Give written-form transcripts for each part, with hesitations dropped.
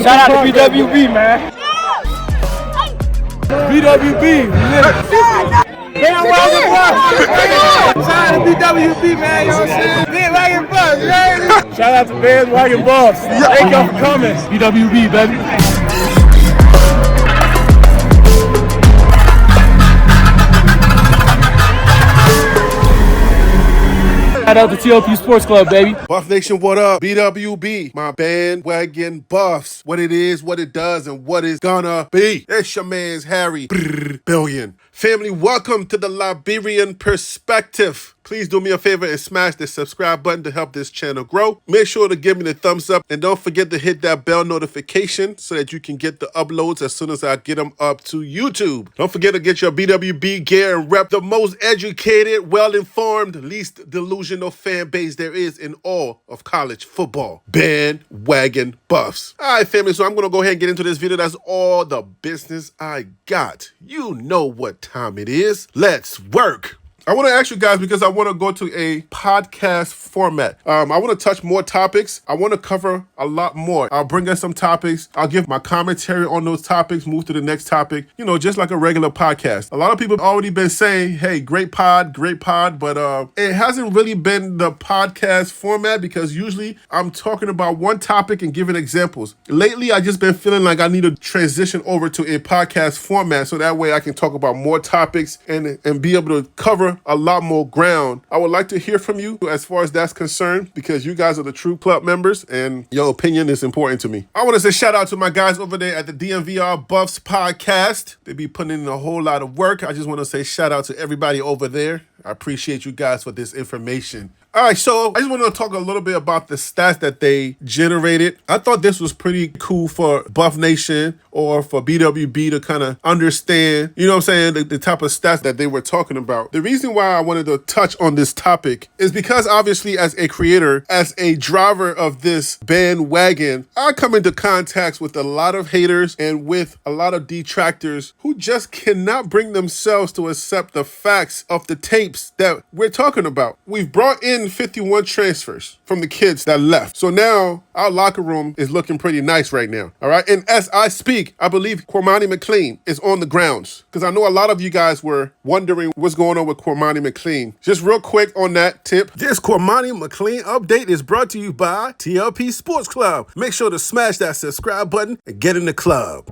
Shout out to BWB, man. BWB. Shout out to BWB, man. You know what I'm saying? Bandwagon Buffs, man. Shout out to Bandwagon Buffs. Thank y'all for coming. BWB, baby. Shout out to TLP Sports Club, baby. Buff Nation, what up? BWB, my Bandwagon Buffs. What it is, what it does, and what it's gonna be. It's your man's Harry Billion. Family, welcome to the Liberian Perspective. Please do me a favor and smash the subscribe button to help this channel grow. Make sure to give me the thumbs up and don't forget to hit that bell notification so that you can get the uploads as soon as I get them up to YouTube. Don't forget to get your BWB gear and rep the most educated, well-informed, least delusional fan base there is in all of college football. Bandwagon Buffs. All right, family, so I'm going to go ahead and get into this video. That's all the business I got. You know what time it is. Let's work. I want to ask you guys because I want to go to a podcast format. I want to touch more topics. I want to cover a lot more. I'll bring in some topics. I'll give my commentary on those topics, move to the next topic, you know, just like a regular podcast. A lot of people have already been saying, hey, great pod, but it hasn't really been the podcast format because usually I'm talking about one topic and giving examples. Lately, I just been feeling like I need to transition over to a podcast format so that way I can talk about more topics and be able to cover a lot more ground. I would like to hear from you as far as that's concerned because you guys are the true club members and your opinion is important to me. I want to say shout out to my guys over there at the DMVR Buffs podcast. They be putting in a whole lot of work. I just want to say shout out to everybody over there. I appreciate you guys for this information. All right, so I just want to talk a little bit about the stats that they generated. I thought this was pretty cool for Buff Nation or for BWB to kind of understand, you know what I'm saying, the type of stats that they were talking about. The reason why I wanted to touch on this topic is because obviously as a creator, as a driver of this bandwagon, I come into contact with a lot of haters and with a lot of detractors who just cannot bring themselves to accept the facts of the tapes that we're talking about. We've brought in 51 transfers from the kids that left. So now our locker room is looking pretty nice right now. All right. And as I speak, I believe Cormani McLean is on the grounds because I know a lot of you guys were wondering what's going on with Cormani McLean. Just real quick on that tip. This Cormani McLean update is brought to you by TLP Sports Club. Make sure to smash that subscribe button and get in the club.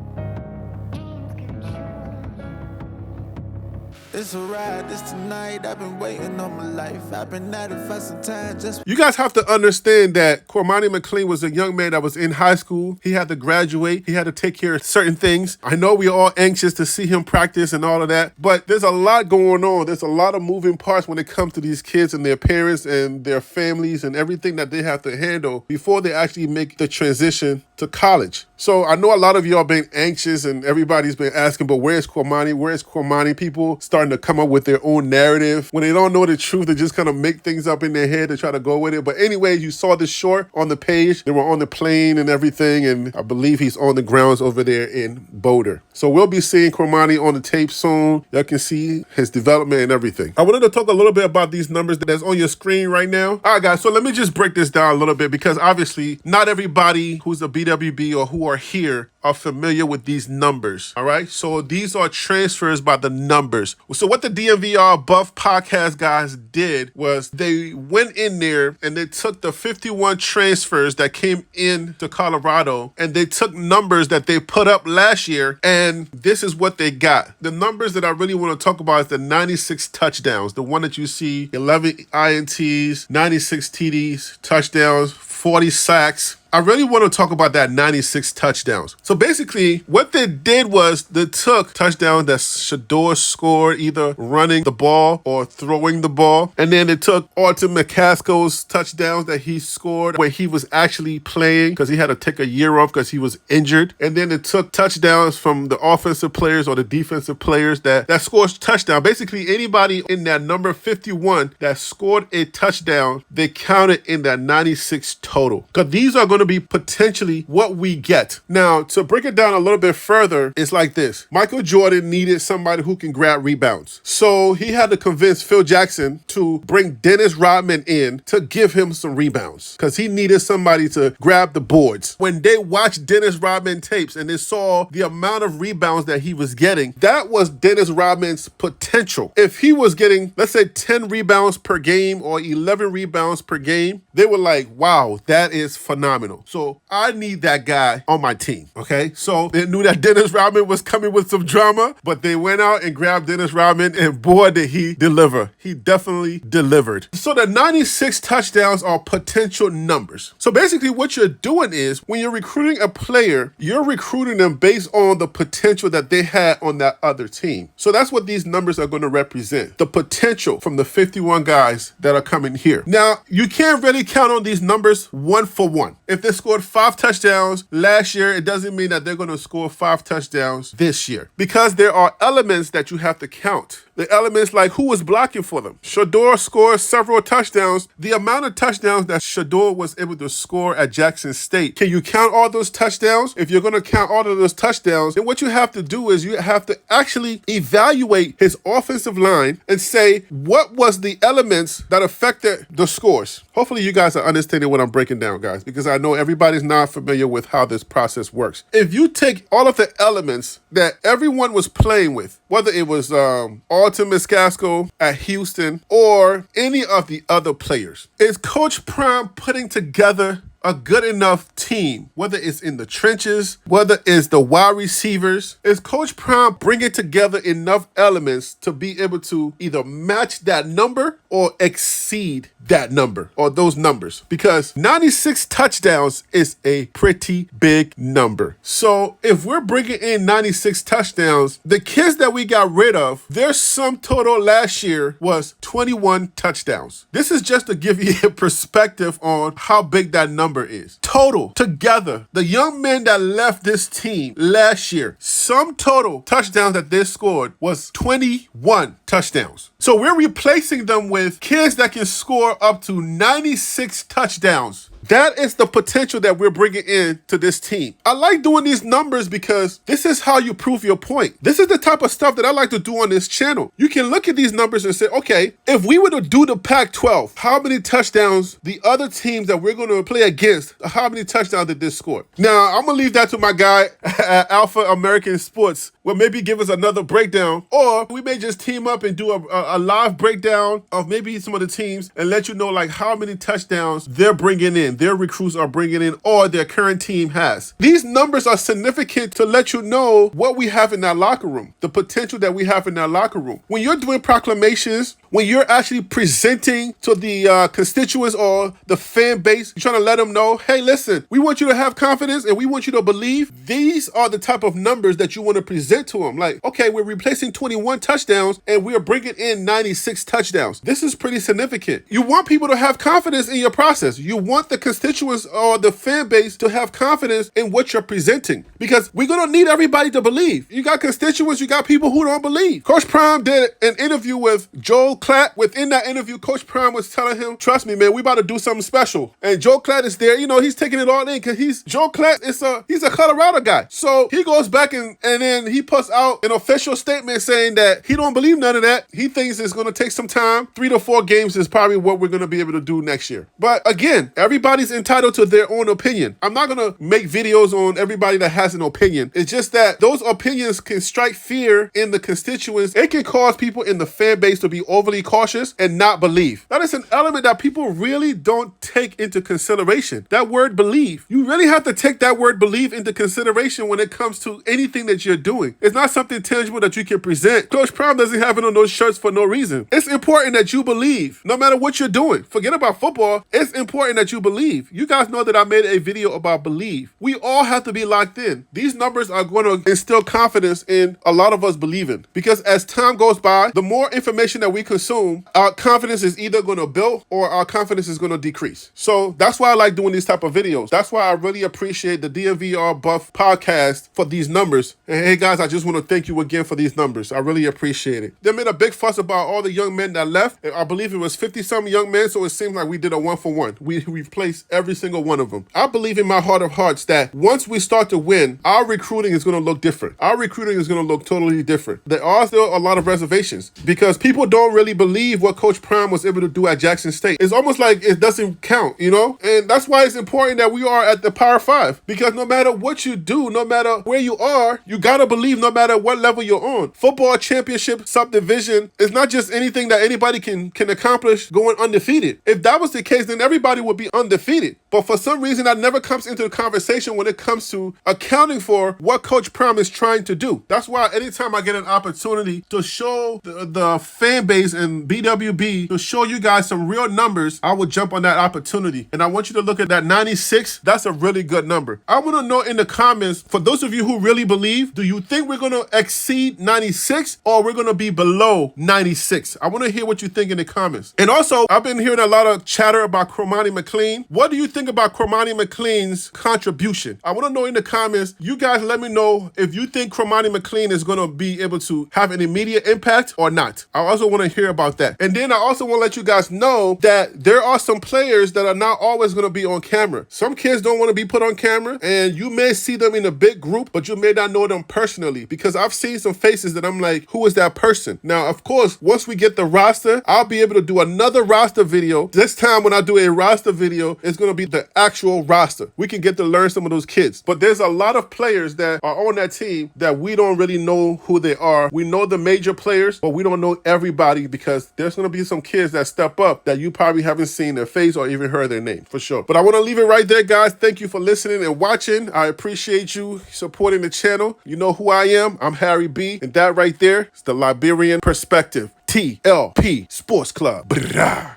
It's a ride, this tonight. I've been waiting on my life. I've been at it for some time. You guys have to understand that Cormani McLean was a young man that was in high school. He had to graduate. He had to take care of certain things. I know we're all anxious to see him practice and all of that, but there's a lot going on. There's a lot of moving parts when it comes to these kids and their parents and their families and everything that they have to handle before they actually make the transition to college. So I know a lot of y'all been anxious and everybody's been asking, but where's Cormani? Where's Cormani? People starting to come up with their own narrative. When they don't know the truth, they just kind of make things up in their head to try to go with it. But anyway, you saw this short on the page. They were on the plane and everything, and I believe he's on the grounds over there in Boulder. So we'll be seeing Cormani on the tape soon. Y'all can see his development and everything. I wanted to talk a little bit about these numbers that's on your screen right now. All right, guys, so let me just break this down a little bit because obviously not everybody who's a BWB or who are here are familiar with these numbers. All right, so these are transfers by the numbers. So what the DMVR Buff podcast guys did was they went in there and they took the 51 transfers that came in to Colorado and they took numbers that they put up last year, and this is what they got. The numbers that I really want to talk about is the 96 touchdowns, the one that you see, 11 INTs, 96 TDs, touchdowns, 40 sacks. I really want to talk about that 96 touchdowns. So basically, what they did was they took touchdowns that Shedeur scored either running the ball or throwing the ball. And then they took Arthur McCaskill's touchdowns that he scored where he was actually playing because he had to take a year off because he was injured. And then they took touchdowns from the offensive players or the defensive players that scored touchdown. Basically, anybody in that number 51 that scored a touchdown, they counted in that 96 total. Because these are going to be potentially what we get. Now, to break it down a little bit further, it's like this. Michael Jordan needed somebody who can grab rebounds. So he had to convince Phil Jackson to bring Dennis Rodman in to give him some rebounds because he needed somebody to grab the boards. When they watched Dennis Rodman tapes and they saw the amount of rebounds that he was getting, that was Dennis Rodman's potential. If he was getting, let's say, 10 rebounds per game or 11 rebounds per game, they were like, wow, that is phenomenal. So I need that guy on my team, okay? So they knew that Dennis Rodman was coming with some drama, but they went out and grabbed Dennis Rodman, and boy, did he deliver. He definitely delivered. So the 96 touchdowns are potential numbers. So basically what you're doing is when you're recruiting a player, you're recruiting them based on the potential that they had on that other team. So that's what these numbers are going to represent. The potential from the 51 guys that are coming here. Now, you can't really count on these numbers one for one. If they scored 5 touchdowns last year, it doesn't mean that they're going to score 5 touchdowns this year because there are elements that you have to count. The elements like who was blocking for them. Shedeur scored several touchdowns. The amount of touchdowns that Shedeur was able to score at Jackson State. Can you count all those touchdowns? If you're going to count all of those touchdowns, then what you have to do is you have to actually evaluate his offensive line and say, what was the elements that affected the scores? Hopefully you guys are understanding what I'm breaking down, guys, because I know everybody's not familiar with how this process works. If you take all of the elements that everyone was playing with, whether it was Alton Miscasko at Houston or any of the other players, is Coach Prime putting together a good enough team, whether it's in the trenches, whether it's the wide receivers? Is Coach Prime bringing together enough elements to be able to either match that number or exceed that number or those numbers? Because 96 touchdowns is a pretty big number. So if we're bringing in 96 touchdowns, the kids that we got rid of, their sum total last year was 21 touchdowns. This is just to give you a perspective on how big that number is. Total, together, the young men that left this team last year, sum total touchdowns that they scored was 21 touchdowns. So we're replacing them with kids that can score up to 96 touchdowns. That is the potential that we're bringing in to this team. I like doing these numbers because this is how you prove your point. This is the type of stuff that I like to do on this channel. You can look at these numbers and say, okay, if we were to do the Pac-12, how many touchdowns the other teams that we're going to play against, how many touchdowns did this score? Now, I'm going to leave that to my guy at Alpha American Sports, where maybe give us another breakdown, or we may just team up and do a live breakdown of maybe some of the teams and let you know like how many touchdowns they're bringing in, their recruits are bringing in, or their current team has. These numbers are significant to let you know what we have in that locker room, the potential that we have in that locker room. When you're doing proclamations, when you're actually presenting to the constituents or the fan base, you're trying to let them know, hey, listen, we want you to have confidence and we want you to believe. These are the type of numbers that you want to present to them. Like, okay, we're replacing 21 touchdowns and we're bringing in 96 touchdowns. This is pretty significant. You want people to have confidence in your process. You want the constituents or the fan base to have confidence in what you're presenting, because we're going to need everybody to believe. You got constituents, you got people who don't believe. Coach Prime did an interview with Joel Klatt. Within that interview, Coach Prime was telling him, trust me, man, we about to do something special. And Joel Klatt is there, you know, he's taking it all in because Joel Klatt he's a Colorado guy. So he goes back and then he puts out an official statement saying that he don't believe none of that. He thinks it's going to take some time. 3 to 4 games is probably what we're going to be able to do next year. But again, everybody's entitled to their own opinion. I'm not going to make videos on everybody that has an opinion. It's just that those opinions can strike fear in the constituents. It can cause people in the fan base to be overly cautious and not believe. That is an element that people really don't take into consideration. That word believe. You really have to take that word believe into consideration when it comes to anything that you're doing. It's not something tangible that you can present. Coach Prime doesn't have it on those shirts for no reason. It's important that you believe no matter what you're doing. Forget about football. It's important that you believe. You guys know that I made a video about believe. We all have to be locked in. These numbers are going to instill confidence in a lot of us believing, because as time goes by, the more information that we consume, assume our confidence is either going to build or our confidence is going to decrease. So that's why I like doing these type of videos. That's why I really appreciate the DNVR Buff podcast for these numbers. And hey guys, I just want to thank you again for these numbers. I really appreciate it. They made a big fuss about all the young men that left. I believe it was 50-some young men, so it seemed like we did a 1-for-1. We replaced every single one of them. I believe in my heart of hearts that once we start to win, our recruiting is going to look different. Our recruiting is going to look totally different. There are still a lot of reservations because people don't really believe what Coach Prime was able to do at Jackson State. It's almost like it doesn't count, you know? And that's why it's important that we are at the Power 5, because no matter what you do, no matter where you are, you got to believe no matter what level you're on. Football championship subdivision is not just anything that anybody can accomplish going undefeated. If that was the case, then everybody would be undefeated. But for some reason, that never comes into the conversation when it comes to accounting for what Coach Prime is trying to do. That's why anytime I get an opportunity to show the fan base and BWB, to show you guys some real numbers, I would jump on that opportunity. And I want you to look at that 96. That's a really good number. I want to know in the comments, for those of you who really believe, do you think we're going to exceed 96 or we're going to be below 96? I want to hear what you think in the comments. And also, I've been hearing a lot of chatter about Cormani McLean. What do you think about Cormani McLean's contribution? I want to know in the comments. You guys let me know if you think Cormani McLean is going to be able to have an immediate impact or not. I also want to hear about that. And then I also want to let you guys know that there are some players that are not always going to be on camera. Some kids don't want to be put on camera, and you may see them in a big group, but you may not know them personally, because I've seen some faces that I'm like, who is that person? Now, of course, once we get the roster, I'll be able to do another roster video. This time when I do a roster video, it's going to be the actual roster. We can get to learn some of those kids. But there's a lot of players that are on that team that we don't really know who they are. We know the major players, but we don't know everybody, because there's going to be some kids that step up that you probably haven't seen their face or even heard their name, for sure. But I want to leave it right there, guys. Thank you for listening and watching. I appreciate you supporting the channel. You know who I am. I'm Harry B. And that right there is the Liberian Perspective. TLP Sports Club. Brah.